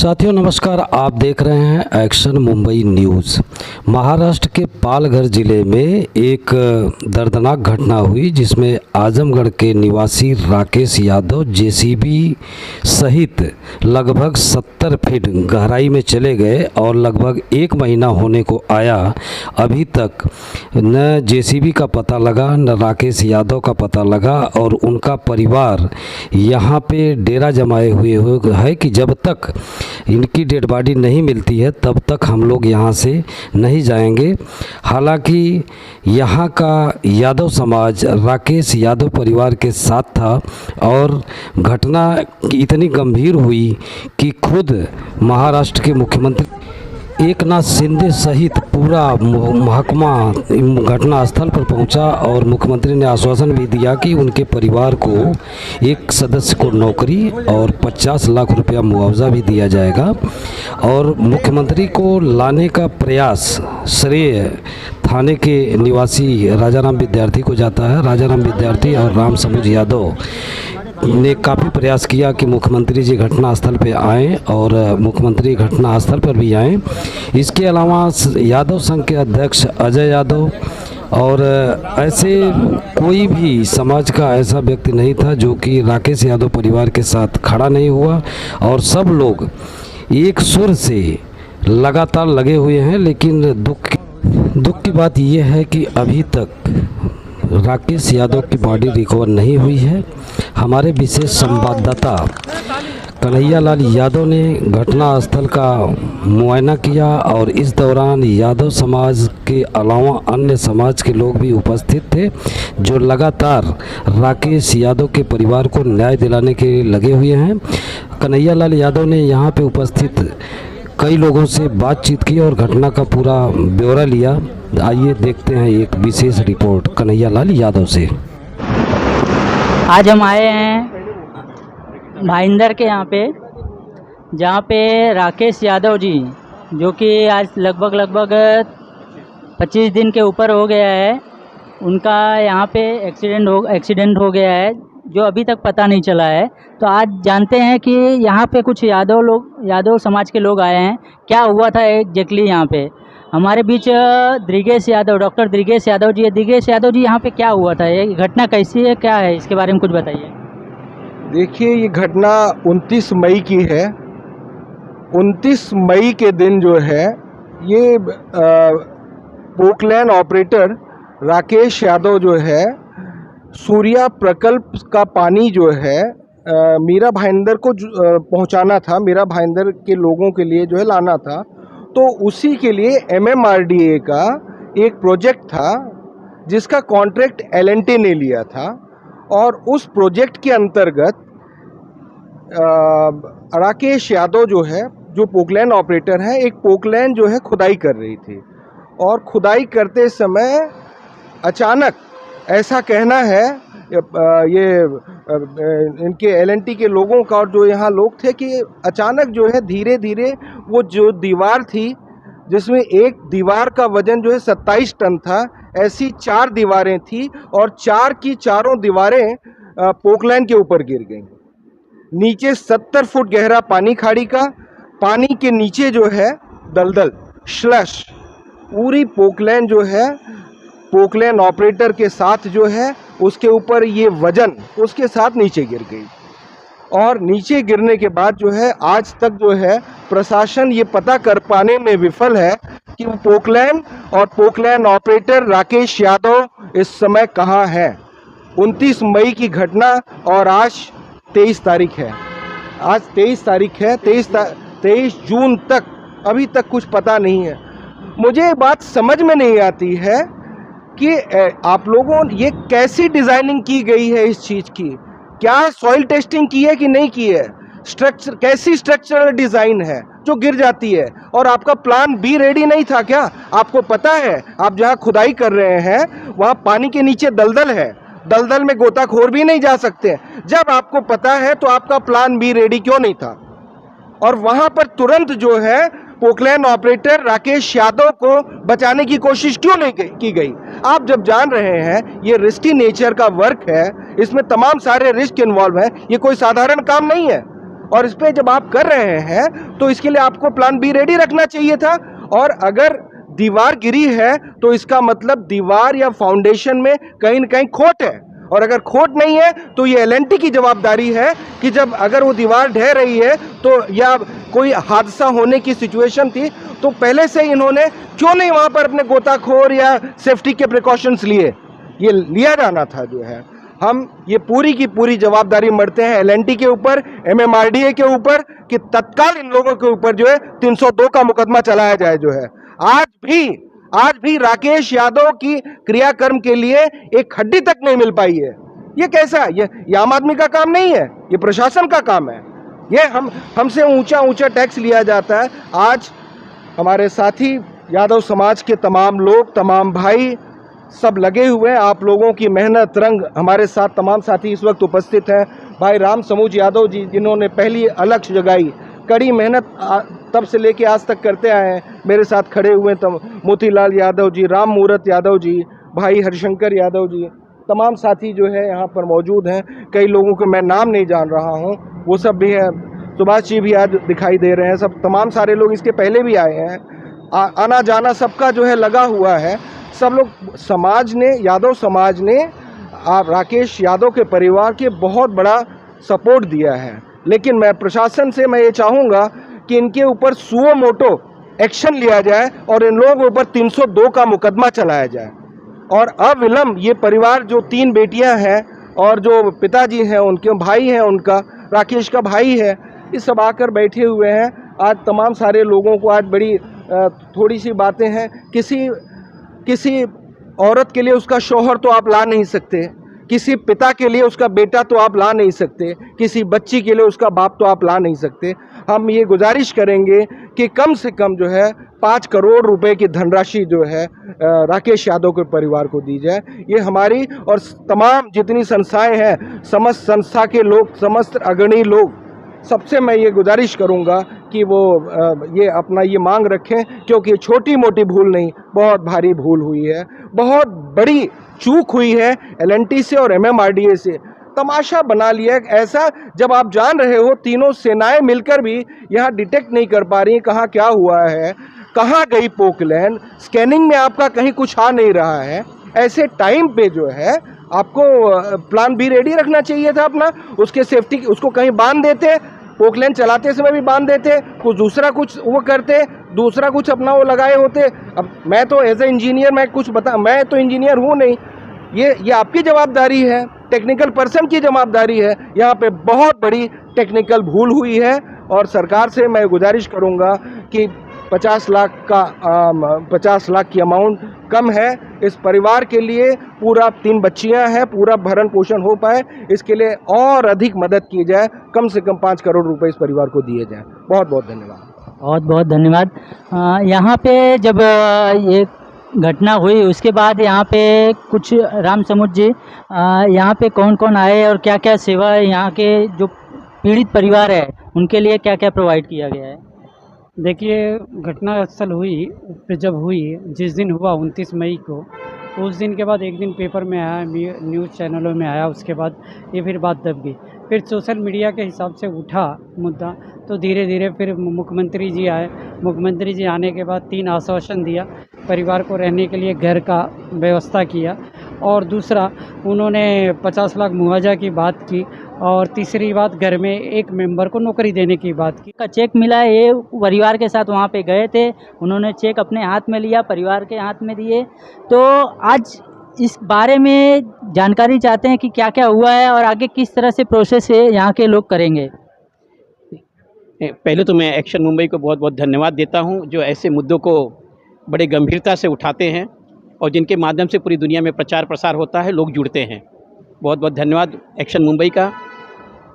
साथियों नमस्कार, आप देख रहे हैं एक्शन मुंबई न्यूज़। महाराष्ट्र के पालघर ज़िले में एक दर्दनाक घटना हुई जिसमें आजमगढ़ के निवासी राकेश यादव जेसीबी सहित लगभग 70 फीट गहराई में चले गए और लगभग 1 महीना होने को आया। अभी तक न जेसीबी का पता लगा न राकेश यादव का पता लगा और उनका परिवार यहाँ पे डेरा जमाए हुए है कि जब तक इनकी डेड बॉडी नहीं मिलती है तब तक हम लोग यहाँ से नहीं जाएंगे। हालांकि यहाँ का यादव समाज राकेश यादव परिवार के साथ था और घटना इतनी गंभीर हुई कि खुद महाराष्ट्र के मुख्यमंत्री एकनाथ शिंदे सहित पूरा महकमा घटना स्थल पर पहुंचा और मुख्यमंत्री ने आश्वासन भी दिया कि उनके परिवार को एक सदस्य को नौकरी और 50 लाख रुपया मुआवजा भी दिया जाएगा। और मुख्यमंत्री को लाने का प्रयास श्रेय थाने के निवासी राजाराम विद्यार्थी को जाता है। राजाराम विद्यार्थी और राम समूज यादव ने काफ़ी प्रयास किया कि मुख्यमंत्री जी घटनास्थल पे आएँ और मुख्यमंत्री घटनास्थल पर भी आएँ। इसके अलावा यादव संघ के अध्यक्ष अजय यादव और ऐसे कोई भी समाज का ऐसा व्यक्ति नहीं था जो कि राकेश यादव परिवार के साथ खड़ा नहीं हुआ और सब लोग एक सुर से लगातार लगे हुए हैं। लेकिन दुख की बात यह है कि अभी तक राकेश यादव की बॉडी रिकवर नहीं हुई है। हमारे विशेष संवाददाता कन्हैया लाल यादव ने घटनास्थल का मुआयना किया और इस दौरान यादव समाज के अलावा अन्य समाज के लोग भी उपस्थित थे जो लगातार राकेश यादव के परिवार को न्याय दिलाने के लगे हुए हैं। कन्हैया लाल यादव ने यहाँ पे उपस्थित कई लोगों से बातचीत की और घटना का पूरा ब्यौरा लिया। आइए देखते हैं एक विशेष रिपोर्ट कन्हैया लाल यादव से। आज हम आए हैं भाईंदर के यहाँ पे, जहाँ पे राकेश यादव जी जो कि आज लगभग 25 दिन के ऊपर हो गया है, उनका यहाँ पे एक्सीडेंट हो गया है जो अभी तक पता नहीं चला है। तो आज जानते हैं कि यहाँ पे कुछ यादव समाज के लोग आए हैं, क्या हुआ था एग्जैक्टली। यहाँ पे हमारे बीच दृगेश यादव, डॉक्टर दृगेश यादव जी है। दृगेश यादव जी, यहाँ पे क्या हुआ था, ये घटना कैसी है, क्या है, इसके बारे में कुछ बताइए। देखिए, ये घटना 29 मई की है। 29 मई के दिन जो है ये पोकलैंड ऑपरेटर राकेश यादव जो है सूर्या प्रकल्प का पानी जो है मीरा भाईंदर को पहुंचाना था, मीरा भाईंदर के लोगों के लिए जो है लाना था। तो उसी के लिए MMRDA का एक प्रोजेक्ट था जिसका कॉन्ट्रैक्ट L&T ने लिया था और उस प्रोजेक्ट के अंतर्गत राकेश यादव जो है, जो पोकलैंड ऑपरेटर है, एक पोकलैंड जो है खुदाई कर रही थी और खुदाई करते समय अचानक, ऐसा कहना है ये इनके L&T के लोगों का और जो यहाँ लोग थे, कि अचानक जो है धीरे धीरे वो जो दीवार थी जिसमें एक दीवार का वजन जो है 27 टन था, ऐसी 4 दीवारें थी और 4 की चारों दीवारें पोकलैंड के ऊपर गिर गईं। नीचे 70 फुट गहरा पानी खाड़ी का, पानी के नीचे जो है दलदल स्लश, पूरी पोकलैंड जो है पोकलैंड ऑपरेटर के साथ जो है उसके ऊपर ये वजन उसके साथ नीचे गिर गई। और नीचे गिरने के बाद जो है आज तक जो है प्रशासन ये पता कर पाने में विफल है कि वो पोकलैंड और पोकलैंड ऑपरेटर राकेश यादव इस समय कहाँ है। 29 मई की घटना और आज 23 तारीख है। आज 23 तारीख है, 23 जून तक अभी तक कुछ पता नहीं है। मुझे बात समझ में नहीं आती है कि आप लोगों ये कैसी डिज़ाइनिंग की गई है इस चीज़ की। क्या सॉइल टेस्टिंग की है कि नहीं की है? स्ट्रक्चर, कैसी स्ट्रक्चरल डिज़ाइन है जो गिर जाती है? और आपका प्लान बी रेडी नहीं था क्या? आपको पता है आप जहाँ खुदाई कर रहे हैं वहाँ पानी के नीचे दलदल है, दलदल में गोताखोर भी नहीं जा सकते। जब आपको पता है तो आपका प्लान बी रेडी क्यों नहीं था? और वहाँ पर तुरंत जो है पोकलैंड ऑपरेटर राकेश यादव को बचाने की कोशिश क्यों नहीं की गई? आप जब जान रहे हैं ये रिस्की नेचर का वर्क है, इसमें तमाम सारे रिस्क इन्वॉल्व है, ये कोई साधारण काम नहीं है। और इस पे जब आप कर रहे हैं तो इसके लिए आपको प्लान बी रेडी रखना चाहिए था। और अगर दीवार गिरी है तो इसका मतलब दीवार या फाउंडेशन में कहीं न कहीं खोट है, और अगर खोट नहीं है तो ये एल&टी की जवाबदारी है कि जब अगर वो दीवार ढह रही है तो या कोई हादसा होने की सिचुएशन थी तो पहले से इन्होंने क्यों नहीं वहाँ पर अपने गोताखोर या सेफ्टी के प्रिकॉशंस लिए, ये लिया जाना था। जो है हम ये पूरी की पूरी जवाबदारी मरते हैं एल&टी के ऊपर, MMRDA के ऊपर कि तत्काल इन लोगों के ऊपर जो है 302 का मुकदमा चलाया जाए। जो है आज भी राकेश यादव की क्रियाकर्म के लिए एक हड्डी तक नहीं मिल पाई है। ये कैसा, ये आम आदमी का काम नहीं है, ये प्रशासन का काम है। ये हमसे ऊंचा टैक्स लिया जाता है। आज हमारे साथी यादव समाज के तमाम लोग, तमाम भाई सब लगे हुए हैं। आप लोगों की मेहनत रंग हमारे साथ तमाम साथी इस वक्त उपस्थित हैं। भाई राम समूज यादव जी जिन्होंने पहली अलख जगाई, कड़ी मेहनत तब से लेके आज तक करते आए हैं, मेरे साथ खड़े हुए तब मोतीलाल यादव जी, राम मूरत यादव जी, भाई हरिशंकर यादव जी, तमाम साथी जो है यहाँ पर मौजूद हैं। कई लोगों को मैं नाम नहीं जान रहा हूँ, वो सब भी है। सुभाष जी भी आज दिखाई दे रहे हैं। सब तमाम सारे लोग इसके पहले भी आए हैं। आना जाना सबका जो है लगा हुआ है। सब लोग समाज ने, यादव समाज ने राकेश यादव के परिवार के बहुत बड़ा सपोर्ट दिया है। लेकिन मैं प्रशासन से मैं ये चाहूँगा कि इनके ऊपर सुओ मोटो एक्शन लिया जाए और इन लोगों के ऊपर 302 का मुकदमा चलाया जाए और अविलंब ये परिवार जो 3 बेटियां हैं और जो पिताजी हैं, उनके भाई हैं, उनका राकेश का भाई है, ये सब आकर बैठे हुए हैं। आज तमाम सारे लोगों को आज बड़ी थोड़ी सी बातें हैं। किसी औरत के लिए उसका शौहर तो आप ला नहीं सकते, किसी पिता के लिए उसका बेटा तो आप ला नहीं सकते, किसी बच्ची के लिए उसका बाप तो आप ला नहीं सकते। हम ये गुजारिश करेंगे कि कम से कम जो है 5 करोड़ रुपए की धनराशि जो है राकेश यादव के परिवार को दी जाए। ये हमारी और तमाम जितनी संस्थाएं हैं, समस्त संस्था के लोग, समस्त अग्रणी लोग, सबसे मैं ये गुजारिश करूंगा कि वो ये अपना ये मांग रखें, क्योंकि छोटी मोटी भूल नहीं, बहुत भारी भूल हुई है, बहुत बड़ी चूक हुई है एल&टी से और MMRDA से। तमाशा बना लिया ऐसा, जब आप जान रहे हो तीनों सेनाएं मिलकर भी यहाँ डिटेक्ट नहीं कर पा रही कहाँ क्या हुआ है, कहाँ गई पोकलैंड, स्कैनिंग में आपका कहीं कुछ आ नहीं रहा है। ऐसे टाइम पे जो है आपको प्लान बी रेडी रखना चाहिए था अपना, उसके सेफ्टी उसको कहीं बांध देते, पोकलैंड चलाते समय भी बांध देते, कुछ दूसरा कुछ वो करते, दूसरा कुछ अपना वो लगाए होते। अब मैं तो एज ए इंजीनियर मैं तो इंजीनियर हूँ नहीं, ये आपकी जवाबदारी है, टेक्निकल पर्सन की जवाबदारी है। यहाँ पे बहुत बड़ी टेक्निकल भूल हुई है और सरकार से मैं गुजारिश करूँगा कि 50 लाख की अमाउंट कम है इस परिवार के लिए, पूरा 3 बच्चियां हैं, पूरा भरण पोषण हो पाए, इसके लिए और अधिक मदद की जाए, कम से कम 5 करोड़ रुपए इस परिवार को दिए जाएं। बहुत बहुत धन्यवाद। बहुत बहुत धन्यवाद। यहाँ पे जब ये घटना हुई उसके बाद यहाँ पे कुछ राम समुद्र जी यहाँ पे कौन कौन आए और क्या क्या सेवा यहाँ के जो पीड़ित परिवार है उनके लिए क्या क्या प्रोवाइड किया गया है? देखिए, घटना स्थल हुई जब हुई, जिस दिन हुआ 29 मई को, उस दिन के बाद एक दिन पेपर में आया, न्यूज़ चैनलों में आया, उसके बाद ये फिर बात दब गई। फिर सोशल मीडिया के हिसाब से उठा मुद्दा, तो धीरे धीरे फिर मुख्यमंत्री जी आए। मुख्यमंत्री जी आने के बाद 3 आश्वासन दिया, परिवार को रहने के लिए घर का व्यवस्था किया, और दूसरा उन्होंने 50 लाख मुआवजा की बात की, और तीसरी बात घर में एक मेंबर को नौकरी देने की बात की। का चेक मिला, ये परिवार के साथ वहाँ पे गए थे, उन्होंने चेक अपने हाथ में लिया, परिवार के हाथ में दिए। तो आज इस बारे में जानकारी चाहते हैं कि क्या क्या हुआ है और आगे किस तरह से प्रोसेस है यहाँ के लोग करेंगे। पहले तो मैं एक्शन मुंबई को बहुत बहुत धन्यवाद देता हूँ, जो ऐसे मुद्दों को बड़े गंभीरता से उठाते हैं और जिनके माध्यम से पूरी दुनिया में प्रचार प्रसार होता है, लोग जुड़ते हैं। बहुत बहुत धन्यवाद एक्शन मुंबई का।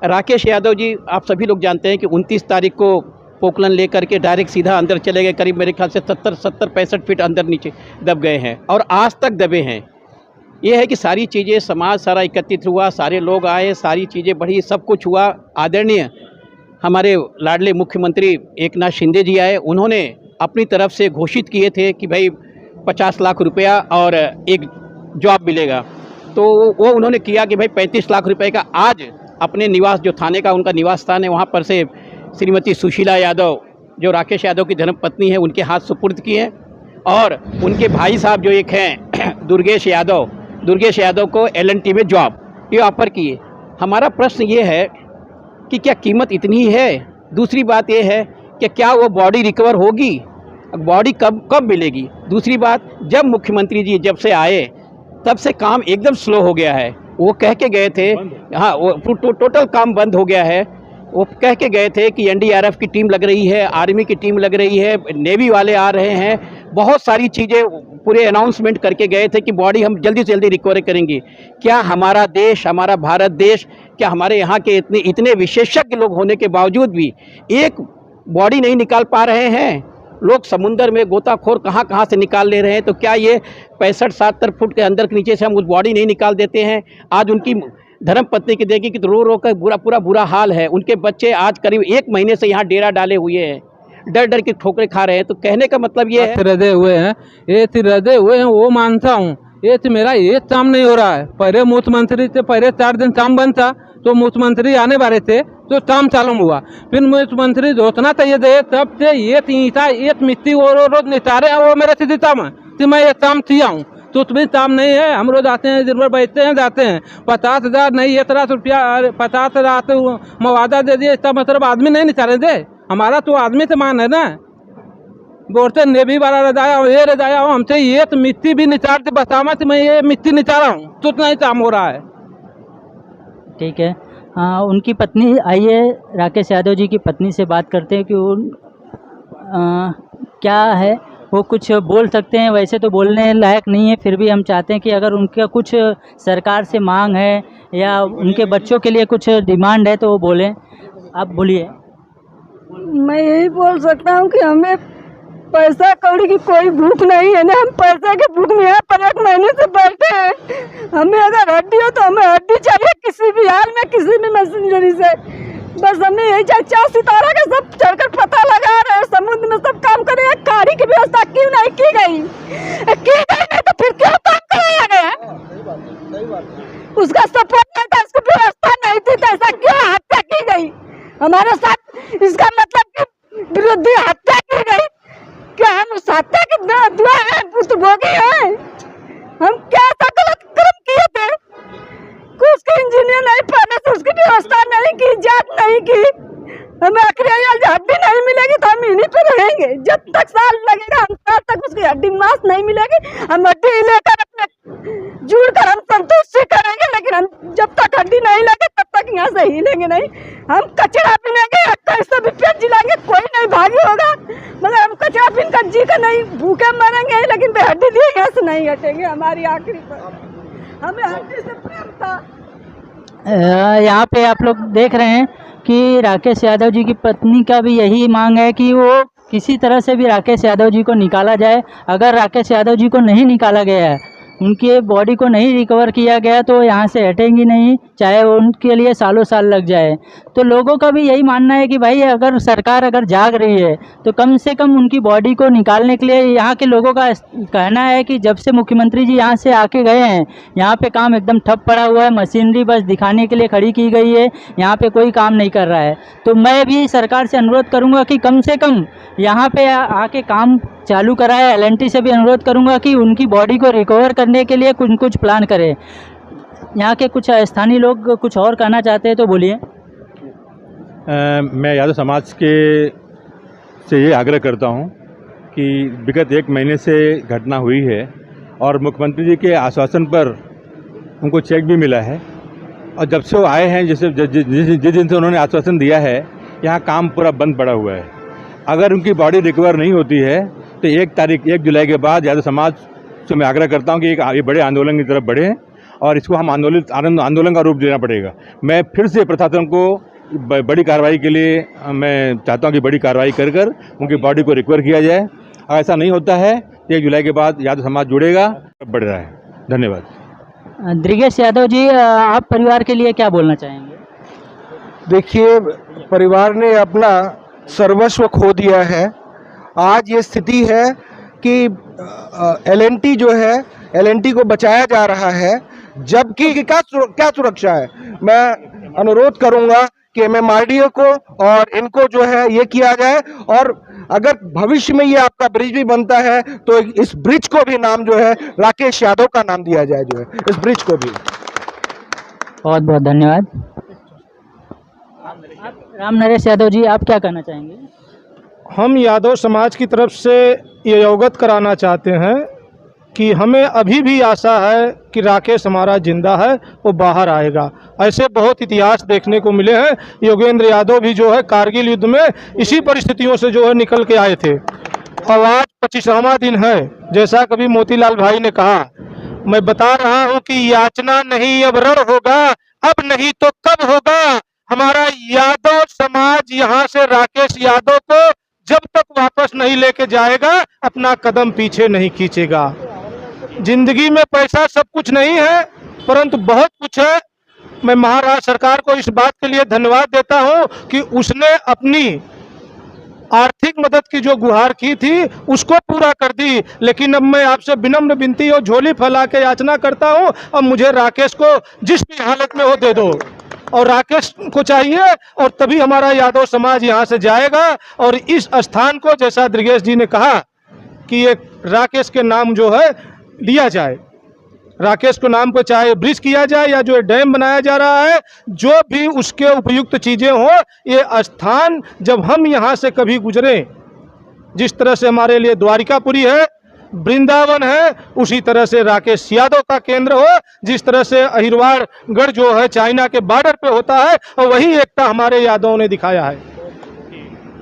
राकेश यादव जी, आप सभी लोग जानते हैं कि 29 तारीख को पोकलैंड लेकर के डायरेक्ट सीधा अंदर चले गए, करीब मेरे ख्याल से 70-65 फीट अंदर नीचे दब गए हैं और आज तक दबे हैं। ये है कि सारी चीज़ें, समाज सारा एकत्रित हुआ, सारे लोग आए, सारी चीज़ें बढ़ी, सब कुछ हुआ। आदरणीय हमारे लाडले मुख्यमंत्री एकनाथ शिंदे जी आए, उन्होंने अपनी तरफ से घोषित किए थे कि भाई 50 लाख रुपया और एक जॉब मिलेगा, तो वो उन्होंने किया कि भाई 35 लाख रुपए का आज अपने निवास, जो थाने का उनका निवास स्थान है, वहाँ पर से श्रीमती सुशीला यादव, जो राकेश यादव की धर्मपत्नी है, उनके हाथ सुपुर्द किए हैं। और उनके भाई साहब जो एक हैं दुर्गेश यादव को LNT में जॉब ये ऑफ़र किए। हमारा प्रश्न ये है कि क्या कीमत इतनी है? दूसरी बात ये है कि क्या वो बॉडी रिकवर होगी? बॉडी कब मिलेगी? दूसरी बात, जब मुख्यमंत्री जी जब से आए तब से काम एकदम स्लो हो गया है। वो कह के गए थे, हाँ, वो टोटल काम बंद हो गया है। वो कह के गए थे कि NDRF की टीम लग रही है, आर्मी की टीम लग रही है, नेवी वाले आ रहे हैं, बहुत सारी चीज़ें पूरे अनाउंसमेंट करके गए थे कि बॉडी हम जल्दी से जल्दी रिकवर करेंगे। क्या हमारा देश, हमारा भारत देश, क्या हमारे यहाँ के इतने विशेषज्ञ लोग होने के बावजूद भी एक बॉडी नहीं निकाल पा रहे हैं? लोग समुंदर में गोताखोर कहाँ से निकाल ले रहे हैं। तो क्या ये 65-70 फुट के अंदर के नीचे से हम उस बॉडी नहीं निकाल देते हैं? आज उनकी धर्मपत्नी की देखिए कि रो कर पूरा बुरा हाल है। उनके बच्चे आज करीब 1 महीने से यहाँ डेरा डाले हुए हैं, डर के ठोकरें खा रहे हैं। तो कहने का मतलब ये है, रदे हुए हैं, वो मानता हूँ। ये तो मेरा ये काम नहीं हो रहा है। पहले मुख्यमंत्री थे, पहले 4 दिन काम बंद था, तो मुख्यमंत्री आने वाले थे तो काम चालू हुआ। फिर मुख्यमंत्री धोतना चाहिए थे, तब से ये ईटा ये मिट्टी वो रोज नितारे हैं, वो मेरे से देता मैं ये काम किया हूँ। तो तुम्हें काम नहीं है, हम रोज आते हैं, दिन भर बैठते हैं, जाते हैं। 50,000 नहीं, 1 लाख रुपया, 50,000 तो मुआवजा दे दिए, इसका मतलब आदमी नहीं निचारे दे। हमारा तो आदमी से मान है ना। बोलते नेवी वाला रजाया हो, ये रजाया हो, हमसे ये तो मिट्टी भी निचारते, बतावा कि मैं ये मिट्टी निचारा हूँ, तो उतना ही काम हो रहा है। ठीक है, उनकी पत्नी, आइए राकेश यादव जी की पत्नी से बात करते हैं कि क्या है, वो कुछ बोल सकते हैं। वैसे तो बोलने लायक नहीं है, फिर भी हम चाहते हैं कि अगर उनका कुछ सरकार से मांग है या उनके बच्चों के लिए कुछ डिमांड है तो वो बोलें। आप बोलिए। मैं यही बोल सकता हूँ कि हमें पैसा कौड़ी की कोई भूख नहीं है ना। हम पैसे के भूख में यहाँ पर 1 महीने से बैठे हैं। हमें अगर हड्डी हो तो हमें हड्डी चाहिए, किसी भी हाल में, किसी भी मशीनरी से। बस हमें यही चाहिए। 4 सितारा का सब चढ़कर पता लगा रहे हैं, समुद्र में सब काम करे। खाड़ी की व्यवस्था क्यों नहीं की गई? नहीं तो फिर क्यों काम कराया गया? उसका सपोर्ट नहीं था, उसकी व्यवस्था नहीं थी, तो ऐसा क्यों हत्या की गई हमारे साथ? इसका मतलब कि विरोधी हत्या की गई। क्या हम उस हत्या के दुआ है, भोगी हैं? हम क्या ऐसा गलत कर्म किए थे? कुछ के इंजीनियर नहीं पढ़ने से उसकी व्यवस्था नहीं की, जांच नहीं की। हमें आखिर हड्डी नहीं मिलेगी तो हम इन्हीं पे रहेंगे। जब तक साल लगेगा, हम साल तक उसकी हड्डी मांस नहीं मिलेगी, हम हड्डी लेकर अपने जुड़ कर हम संतुष्टि करेंगे। लेकिन हम जब तक हड्डी नहीं लगे तब तक यहाँ से हिलेंगे नहीं। हम कचरा पीनेंगे, कैसे भी पेट जिलाएंगे, कोई नहीं भागी होगा, मगर हम कचरा पीन कर जी कर नहीं, भूखे मरेंगे, लेकिन बेहड्डी लिए यहाँ से नहीं हटेंगे। हमारी आखिरी पर हमें हड्डी से प्रेम था। यहाँ पे आप लोग देख रहे हैं कि राकेश यादव जी की पत्नी का भी यही मांग है कि वो किसी तरह से भी राकेश यादव जी को निकाला जाए। अगर राकेश यादव जी को नहीं निकाला गया है, उनके बॉडी को नहीं रिकवर किया गया, तो यहाँ से हटेंगी नहीं, चाहे उनके लिए सालों साल लग जाए। तो लोगों का भी यही मानना है कि भाई अगर सरकार अगर जाग रही है तो कम से कम उनकी बॉडी को निकालने के लिए, यहाँ के लोगों का कहना है कि जब से मुख्यमंत्री जी यहाँ से आके गए हैं, यहाँ पे काम एकदम ठप पड़ा हुआ है। मशीनरी बस दिखाने के लिए खड़ी की गई है, यहाँ पे कोई काम नहीं कर रहा है। तो मैं भी सरकार से अनुरोध करूँगा कि कम से कम यहाँ पे आके काम चालू कराए। LNT से भी अनुरोध करूँगा कि उनकी बॉडी को रिकवर करने के लिए कुछ प्लान करें। यहाँ के कुछ स्थानीय लोग कुछ और कहना चाहते हैं तो बोलिए। मैं यादव समाज से ये आग्रह करता हूँ कि विगत 1 महीने से घटना हुई है और मुख्यमंत्री जी के आश्वासन पर उनको चेक भी मिला है, और जब से वो आए हैं, जिस दिन से उन्होंने आश्वासन दिया है, यहाँ काम पूरा बंद पड़ा हुआ है। अगर उनकी बॉडी रिकवर नहीं होती है तो 1 जुलाई के बाद यादव समाज से मैं आग्रह करता हूँ कि एक बड़े आंदोलन की तरफ बढ़ें और इसको हम आंदोलन का रूप देना पड़ेगा। मैं फिर से प्रशासन को बड़ी कार्रवाई के लिए मैं चाहता हूँ कि बड़ी कार्रवाई कर उनकी बॉडी को रिकवर किया जाए। अगर ऐसा नहीं होता है तो 1 जुलाई के बाद यादव समाज जुड़ेगा, बढ़ रहा है। धन्यवाद। दुर्गेश यादव जी, आप परिवार के लिए क्या बोलना चाहेंगे? देखिए, परिवार ने अपना सर्वस्व खो दिया है। आज ये स्थिति है कि LNT जो है, LNT को बचाया जा रहा है, जबकि क्या सुरक्षा है? मैं अनुरोध करूंगा कि MMRDA को और इनको जो है ये किया जाए, और अगर भविष्य में ये आपका ब्रिज भी बनता है तो इस ब्रिज को भी नाम जो है राकेश यादव का नाम दिया जाए, जो है इस ब्रिज को भी। बहुत बहुत धन्यवाद। राम नरेश यादव जी, आप क्या कहना चाहेंगे? हम यादव समाज की तरफ से ये अवगत कराना चाहते हैं कि हमें अभी भी आशा है कि राकेश हमारा जिंदा है, वो बाहर आएगा। ऐसे बहुत इतिहास देखने को मिले हैं। योगेंद्र यादव भी जो है कारगिल युद्ध में इसी परिस्थितियों से जो है निकल के आए थे। और आज 25वां दिन है, जैसा कभी मोतीलाल भाई ने कहा। मैं बता रहा हूं कि याचना नहीं अब रण होगा, अब नहीं तो कब होगा। हमारा यादव समाज यहाँ से राकेश यादव को जब तक वापस नहीं लेके जाएगा अपना कदम पीछे नहीं खींचेगा। जिंदगी में पैसा सब कुछ नहीं है, परंतु बहुत कुछ है। मैं महाराष्ट्र सरकार को इस बात के लिए धन्यवाद देता हूं कि उसने अपनी आर्थिक मदद की जो गुहार की थी उसको पूरा कर दी। लेकिन अब मैं आपसे विनम्र विनती और झोली फैला के याचना करता हूं, अब मुझे राकेश को जिस भी हालत में हो दे दो, और राकेश को चाहिए, और तभी हमारा यादव समाज यहाँ से जाएगा। और इस स्थान को, जैसा दुर्गेश जी ने कहा कि ये राकेश के नाम जो है लिया जाए, राकेश को नाम को चाहे ब्रिज किया जाए या जो डैम बनाया जा रहा है, जो भी उसके उपयुक्त चीज़ें हो। ये स्थान जब हम यहाँ से कभी गुजरे, जिस तरह से हमारे लिए द्वारिकापुरी है, वृंदावन है, उसी तरह से राकेश यादव का केंद्र हो। जिस तरह से अहिरवाड़गढ़ जो है चाइना के बॉर्डर पे होता है, और वही एकता हमारे यादवों ने दिखाया है।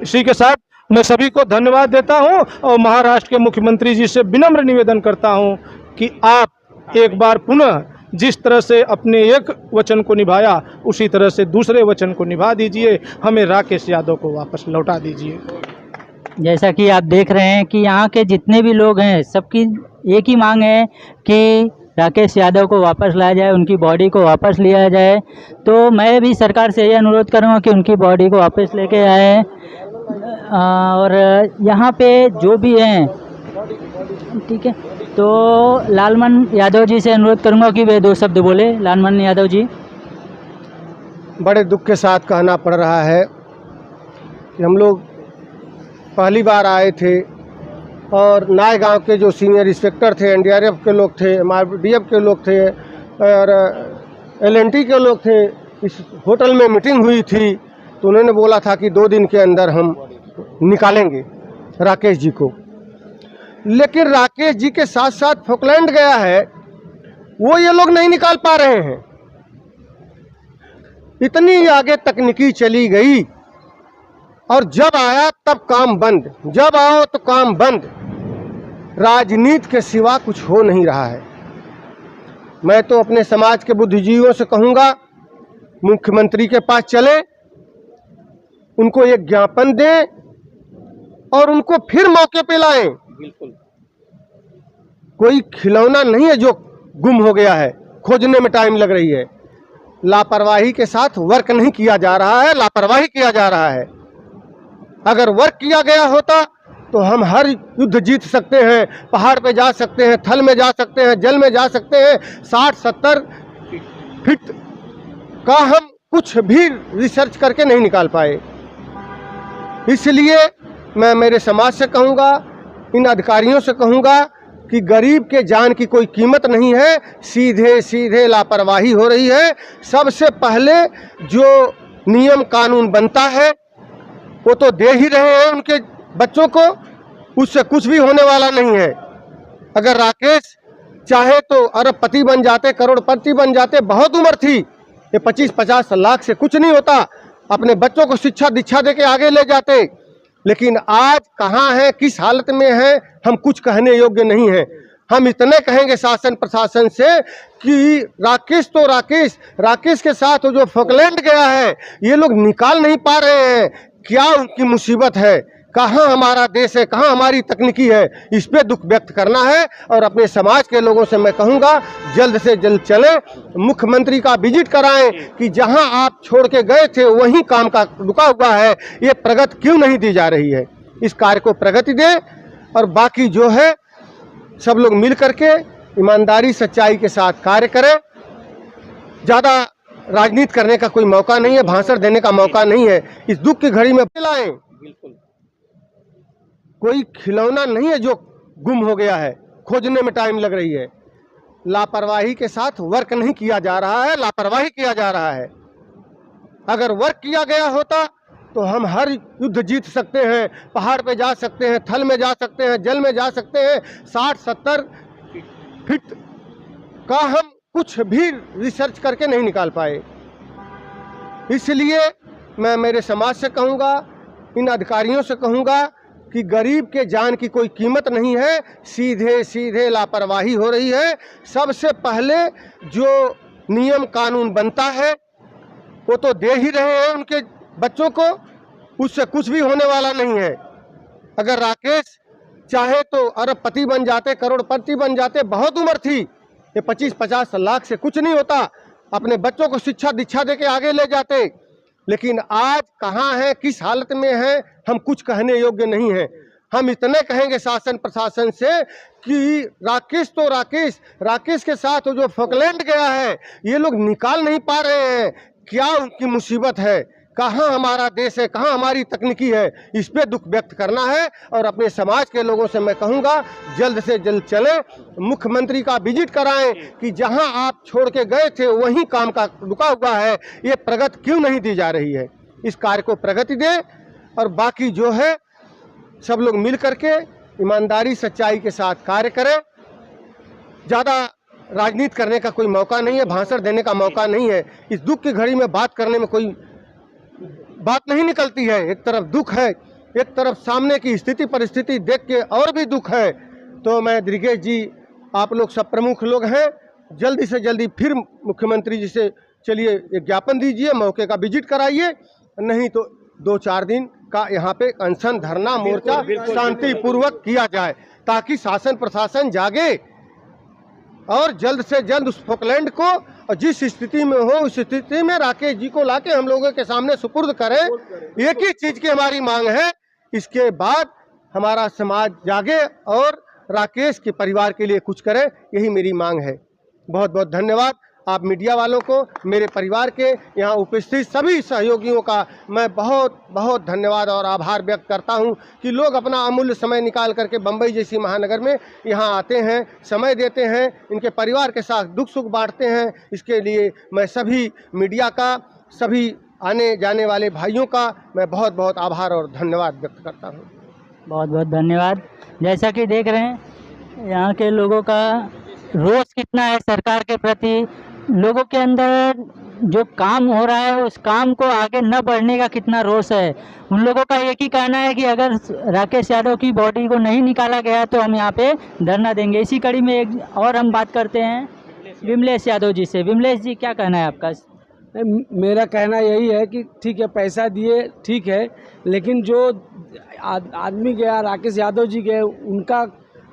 इसी के साथ मैं सभी को धन्यवाद देता हूं और महाराष्ट्र के मुख्यमंत्री जी से विनम्र निवेदन करता हूं कि आप एक बार पुनः जिस तरह से अपने एक वचन को निभाया, उसी तरह से दूसरे वचन को निभा दीजिए। हमें राकेश यादव को वापस लौटा दीजिए। जैसा कि आप देख रहे हैं कि यहाँ के जितने भी लोग हैं, सबकी एक ही मांग है कि राकेश यादव को वापस लाया जाए, उनकी बॉडी को वापस लिया जाए। तो मैं भी सरकार से ये अनुरोध करूँगा कि उनकी बॉडी को वापस लेके आए। और यहाँ पे जो भी हैं, ठीक है, तो लालमन यादव जी से अनुरोध करूँगा कि वे 2 शब्द बोले। लालमन यादव जी। बड़े दुख के साथ कहना पड़ रहा है कि हम लोग पहली बार आए थे, और नाय गांव के जो सीनियर इंस्पेक्टर थे, NDRF के लोग थे, MRDF के लोग थे, और LNT के लोग थे। इस होटल में मीटिंग हुई थी, तो उन्होंने बोला था कि 2 दिन के अंदर हम निकालेंगे राकेश जी को। लेकिन राकेश जी के साथ साथ फोकलैंड गया है, वो ये लोग नहीं निकाल पा रहे हैं। इतनी आगे तकनीकी चली गई, और जब आया तब काम बंद, जब आओ तो काम बंद। राजनीति के सिवा कुछ हो नहीं रहा है। मैं तो अपने समाज के बुद्धिजीवियों से कहूँगा, मुख्यमंत्री के पास चले, उनको एक ज्ञापन दें और उनको फिर मौके पे लाएं। बिल्कुल, कोई खिलौना नहीं है जो गुम हो गया है, खोजने में टाइम लग रही है। लापरवाही के साथ वर्क नहीं किया जा रहा है, लापरवाही किया जा रहा है। अगर वर्क किया गया होता तो हम हर युद्ध जीत सकते हैं, पहाड़ पे जा सकते हैं, थल में जा सकते हैं, जल में जा सकते हैं। 60-70 फीट का हम कुछ भी रिसर्च करके नहीं निकाल पाए। इसलिए मैं मेरे समाज से कहूँगा, इन अधिकारियों से कहूँगा कि गरीब के जान की कोई कीमत नहीं है, सीधे सीधे लापरवाही हो रही है। सबसे पहले जो नियम कानून बनता है वो तो दे ही रहे हैं उनके बच्चों को, उससे कुछ भी होने वाला नहीं है। अगर राकेश चाहे तो अरबपति बन जाते, करोड़पति बन जाते, बहुत उम्र थी। ये 25-50 लाख से कुछ नहीं होता। अपने बच्चों को शिक्षा दीक्षा दे के आगे ले जाते। लेकिन आज कहाँ है, किस हालत में है, हम कुछ कहने योग्य नहीं हैं। हम इतने कहेंगे शासन प्रशासन से कि राकेश तो राकेश के साथ जो फोकलैंड गया है, ये लोग निकाल नहीं पा रहे हैं। क्या उनकी मुसीबत है, कहाँ हमारा देश है, कहाँ हमारी तकनीकी है, इस पे दुख व्यक्त करना है। और अपने समाज के लोगों से मैं कहूँगा, जल्द से जल्द चलें, मुख्यमंत्री का विजिट कराएं कि जहाँ आप छोड़ के गए थे वहीं काम का रुका हुआ है, ये प्रगति क्यों नहीं दी जा रही है। इस कार्य को प्रगति दें, और बाकी जो है सब लोग मिल करके ईमानदारी सच्चाई के साथ कार्य करें। ज़्यादा राजनीति करने का कोई मौका नहीं है, भाषण देने का मौका नहीं है। इस दुख की घड़ी में लाएं। कोई खिलौना नहीं है जो गुम हो गया है, खोजने में टाइम लग रही है। लापरवाही के साथ वर्क नहीं किया जा रहा है, लापरवाही किया जा रहा है। अगर वर्क किया गया होता तो हम हर युद्ध जीत सकते हैं, पहाड़ पे जा सकते हैं, थल में जा सकते हैं, जल में जा सकते हैं। 60-70 फीट का हम कुछ भी रिसर्च करके नहीं निकाल पाए। इसलिए मैं मेरे समाज से कहूँगा, इन अधिकारियों से कहूँगा कि गरीब के जान की कोई कीमत नहीं है, सीधे सीधे लापरवाही हो रही है। सबसे पहले जो नियम कानून बनता है वो तो दे ही रहे हैं उनके बच्चों को, उससे कुछ भी होने वाला नहीं है। अगर राकेश चाहे तो अरबपति बन जाते, करोड़पति बन जाते, बहुत उम्र थी। ये 25-50 लाख से कुछ नहीं होता। अपने बच्चों को शिक्षा दीक्षा दे के आगे ले जाते। लेकिन आज कहाँ है, किस हालत में है, हम कुछ कहने योग्य नहीं है। हम इतने कहेंगे शासन प्रशासन से कि राकेश तो राकेश के साथ जो फोकलैंड गया है, ये लोग निकाल नहीं पा रहे हैं। क्या उनकी मुसीबत है, कहाँ हमारा देश है, कहाँ हमारी तकनीकी है, इस पे दुख व्यक्त करना है। और अपने समाज के लोगों से मैं कहूँगा जल्द से जल्द चलें, मुख्यमंत्री का विजिट कराएं कि जहाँ आप छोड़ के गए थे वहीं काम का रुका हुआ है, ये प्रगति क्यों नहीं दी जा रही है। इस कार्य को प्रगति दें और बाकी जो है सब लोग मिल करके ईमानदारी सच्चाई के साथ कार्य करें। ज़्यादा राजनीति करने का कोई मौका नहीं है, भाषण देने का मौका नहीं है। इस दुख की घड़ी में बात करने में कोई बात नहीं निकलती है। एक तरफ दुख है, एक तरफ सामने की स्थिति परिस्थिति देख के और भी दुख है। तो मैं द्रिगेश जी, आप लोग सब प्रमुख लोग हैं, जल्दी से जल्दी फिर मुख्यमंत्री जी से चलिए एक ज्ञापन दीजिए, मौके का विजिट कराइए, नहीं तो 2-4 दिन का यहाँ पे अनशन धरना मोर्चा शांतिपूर्वक किया जाए ताकि शासन प्रशासन जागे और जल्द से जल्द उस फोकलैंड को जिस स्थिति में हो उस स्थिति में राकेश जी को लाके हम लोगों के सामने सुपुर्द करें। एक ही चीज़ की हमारी मांग है, इसके बाद हमारा समाज जागे और राकेश के परिवार के लिए कुछ करे, यही मेरी मांग है। बहुत बहुत धन्यवाद आप मीडिया वालों को, मेरे परिवार के यहाँ उपस्थित सभी सहयोगियों का मैं बहुत बहुत धन्यवाद और आभार व्यक्त करता हूँ कि लोग अपना अमूल्य समय निकाल करके बम्बई जैसी महानगर में यहाँ आते हैं, समय देते हैं, इनके परिवार के साथ दुख सुख बांटते हैं। इसके लिए मैं सभी मीडिया का, सभी आने जाने वाले भाइयों का मैं बहुत बहुत आभार और धन्यवाद व्यक्त करता हूँ। बहुत बहुत धन्यवाद। जैसा कि देख रहे हैं यहाँ के लोगों का रोष कितना है सरकार के प्रति, लोगों के अंदर जो काम हो रहा है उस काम को आगे न बढ़ने का कितना रोष है। उन लोगों का एक ही कहना है कि अगर राकेश यादव की बॉडी को नहीं निकाला गया तो हम यहाँ पे धरना देंगे। इसी कड़ी में एक और हम बात करते हैं विमलेश यादव जी से। विमलेश जी, क्या कहना है आपका? मेरा कहना यही है कि ठीक है, पैसा दिए ठीक है, लेकिन जो आदमी गया, राकेश यादव जी गए, उनका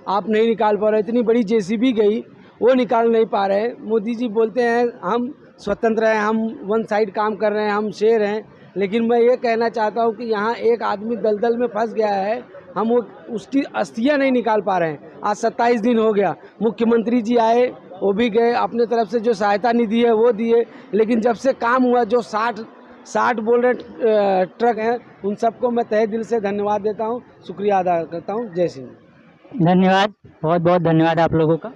आप नहीं निकाल पा रहे। इतनी बड़ी जेसीबी गई, वो निकाल नहीं पा रहे। मोदी जी बोलते हैं हम स्वतंत्र हैं, हम वन साइड काम कर रहे हैं, हम शेर हैं, लेकिन मैं ये कहना चाहता हूँ कि यहाँ एक आदमी दलदल में फंस गया है, हम वो उसकी अस्थियाँ नहीं निकाल पा रहे हैं। आज 27 दिन हो गया, मुख्यमंत्री जी आए, वो भी गए, अपने तरफ से जो सहायता निधि है वो दिए, लेकिन जब से काम हुआ जो 60 बोल रहे ट्रक हैं, उन सबको मैं तहे दिल से धन्यवाद देता हूँ, शुक्रिया अदा करता हूँ। जय सिंह। धन्यवाद, बहुत बहुत धन्यवाद आप लोगों का।